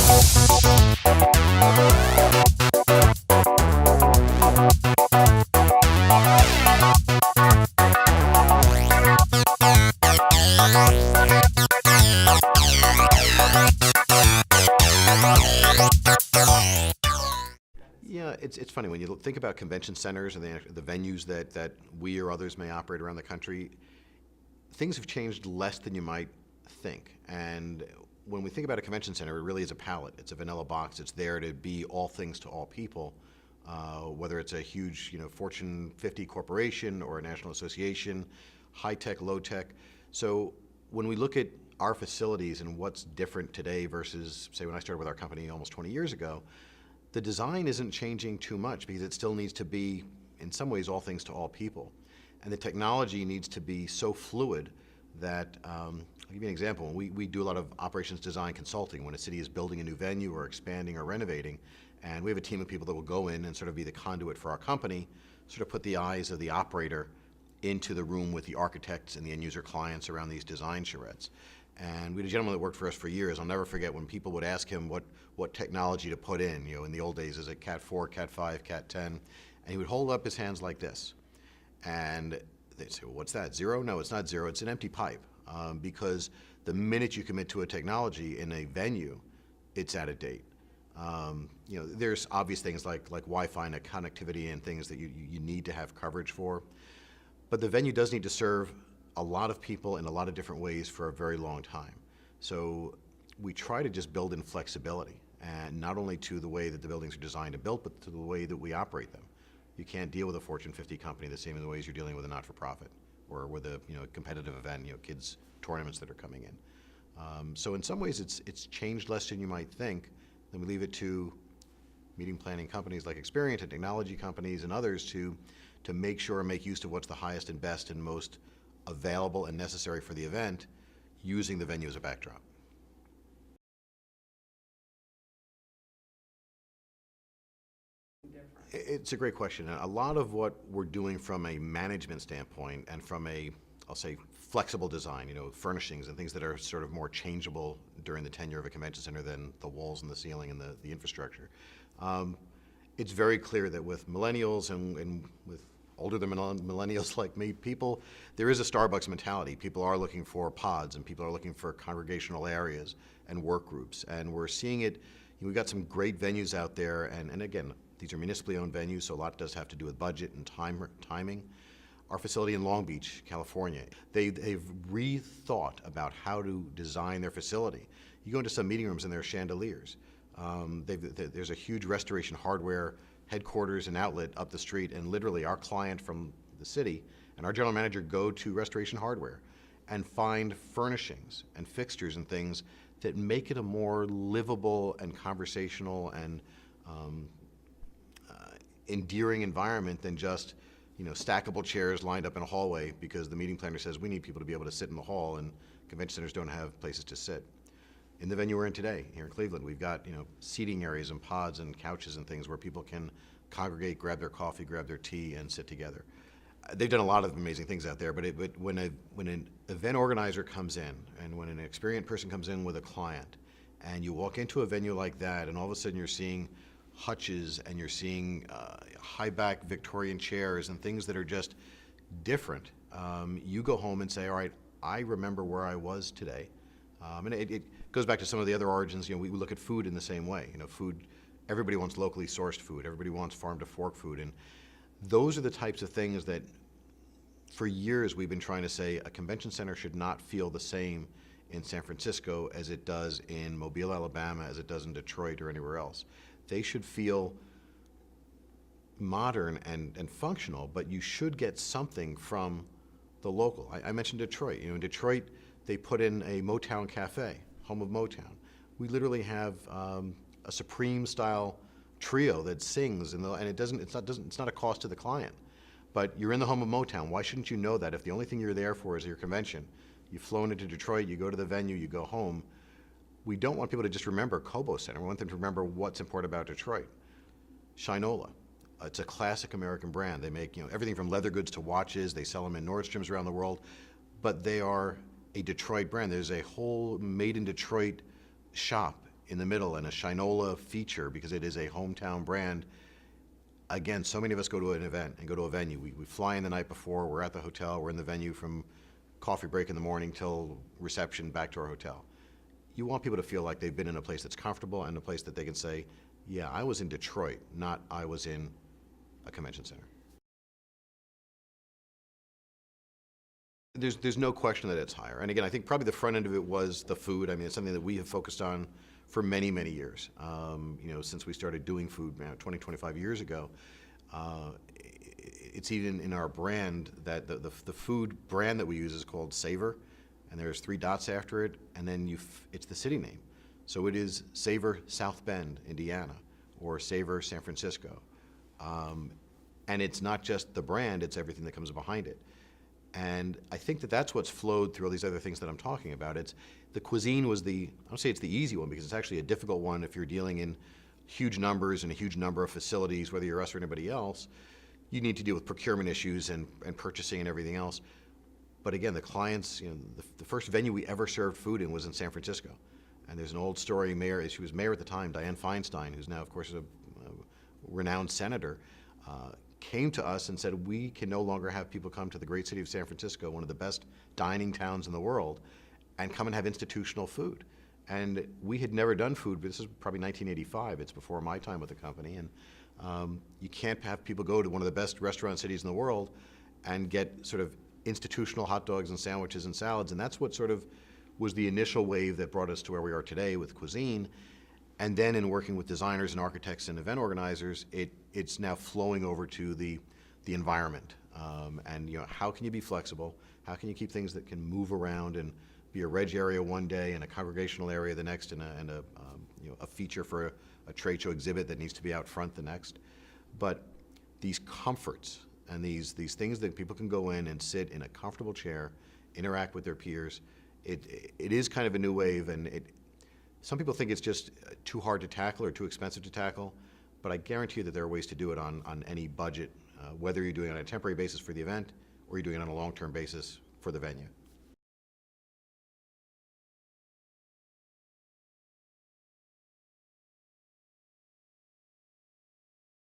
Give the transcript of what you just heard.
Yeah, it's funny when you think about convention centers and the venues that we or others may operate around the country. Things have changed less than you might think. And when we think about a convention center, it really is a palette. It's a vanilla box. It's there to be all things to all people, whether it's a huge, Fortune 50 corporation or a national association, high tech, low tech. So when we look at our facilities and what's different today versus, say, when I started with our company almost 20 years ago, the design isn't changing too much because it still needs to be, in some ways, all things to all people. And the technology needs to be so fluid that, I'll give you an example. We do a lot of operations design consulting when a city is building a new venue or expanding or renovating, and we have a team of people that will go in and sort of be the conduit for our company, sort of put the eyes of the operator into the room with the architects and the end user clients around these design charrettes. And we had a gentleman that worked for us for years. I'll never forget when people would ask him what technology to put in. In the old days, is it Cat 4, Cat 5, Cat 10? And he would hold up his hands like this. And they'd say, well, what's that, 0? No, it's not 0, it's an empty pipe. Because the minute you commit to a technology in a venue, it's out of date. There's obvious things like Wi-Fi and connectivity and things that you need to have coverage for. But the venue does need to serve a lot of people in a lot of different ways for a very long time. So we try to just build in flexibility, and not only to the way that the buildings are designed and built, but to the way that we operate them. You can't deal with a Fortune 50 company the same in the ways you're dealing with a not-for-profit or with a competitive event, kids tournaments that are coming in. So in some ways it's changed less than you might think. Then we leave it to meeting planning companies like Experient and technology companies and others to make sure and make use of what's the highest and best and most available and necessary for the event, using the venue as a backdrop. It's a great question. A lot of what we're doing from a management standpoint and from a, I'll say, flexible design, furnishings and things that are sort of more changeable during the tenure of a convention center than the walls and the ceiling and the infrastructure. It's very clear that with millennials and with older than millennials like me, people, there is a Starbucks mentality. People are looking for pods and people are looking for congregational areas and work groups. And we're seeing it, we've got some great venues out there, and again, these are municipally owned venues, so a lot does have to do with budget and timing. Our facility in Long Beach, California, they've rethought about how to design their facility. You go into some meeting rooms and there are chandeliers. There's a huge restoration hardware headquarters and outlet up the street, and literally our client from the city and our general manager go to Restoration Hardware and find furnishings and fixtures and things that make it a more livable and conversational and endearing environment than just stackable chairs lined up in a hallway because the meeting planner says we need people to be able to sit in the hall, and convention centers don't have places to sit. In the venue we're in today, here in Cleveland, we've got seating areas and pods and couches and things where people can congregate, grab their coffee, grab their tea, and sit together. They've done a lot of amazing things out there, but when an event organizer comes in and when an experienced person comes in with a client, and you walk into a venue like that, and all of a sudden you're seeing hutches and you're seeing high-back Victorian chairs and things that are just different, you go home and say, all right, I remember where I was today. And it goes back to some of the other origins. We look at food in the same way. Food, everybody wants locally sourced food. Everybody wants farm-to-fork food. And those are the types of things that for years we've been trying to say a convention center should not feel the same in San Francisco as it does in Mobile, Alabama, as it does in Detroit or anywhere else. They should feel modern and functional, but you should get something from the local. I mentioned Detroit. In Detroit, they put in a Motown cafe, home of Motown. We literally have a Supreme-style trio that sings, and it's not a cost to the client. But you're in the home of Motown. Why shouldn't you know that if the only thing you're there for is your convention? You've flown into Detroit, you go to the venue, you go home. We don't want people to just remember Cobo Center. We want them to remember what's important about Detroit. Shinola, it's a classic American brand. They make everything from leather goods to watches. They sell them in Nordstrom's around the world, but they are a Detroit brand. There's a whole made in Detroit shop in the middle and a Shinola feature because it is a hometown brand. Again, so many of us go to an event and go to a venue. We fly in the night before, we're at the hotel, we're in the venue from coffee break in the morning till reception back to our hotel. You want people to feel like they've been in a place that's comfortable and a place that they can say, yeah, I was in Detroit, not I was in a convention center. There's no question that it's higher. And again, I think probably the front end of it was the food. I mean, it's something that we have focused on for many, many years. Since we started doing food 20, 25 years ago. It's even in our brand that the food brand that we use is called Savor, and there's 3 dots after it, and then it's the city name. So it is Savor South Bend, Indiana, or Savor San Francisco. And it's not just the brand, it's everything that comes behind it. And I think that that's what's flowed through all these other things that I'm talking about. It's the cuisine was I don't say it's the easy one because it's actually a difficult one if you're dealing in huge numbers and a huge number of facilities, whether you're us or anybody else. You need to deal with procurement issues and purchasing and everything else. But again, the clients, the first venue we ever served food in was in San Francisco. And there's an old story, she was mayor at the time, Dianne Feinstein, who's now, of course, a renowned senator, came to us and said, we can no longer have people come to the great city of San Francisco, one of the best dining towns in the world, and come and have institutional food. And we had never done food, but this is probably 1985. It's before my time with the company. And you can't have people go to one of the best restaurant cities in the world and get sort of institutional hot dogs and sandwiches and salads. And that's what sort of was the initial wave that brought us to where we are today with cuisine. And then in working with designers and architects and event organizers, it's now flowing over to the environment. How can you be flexible? How can you keep things that can move around and be a reg area one day and a congregational area the next, and a feature for a trade show exhibit that needs to be out front the next? But these comforts and these things that people can go in and sit in a comfortable chair, interact with their peers, it is kind of a new wave, and some people think it's just too hard to tackle or too expensive to tackle, but I guarantee you that there are ways to do it on any budget, whether you're doing it on a temporary basis for the event or you're doing it on a long-term basis for the venue.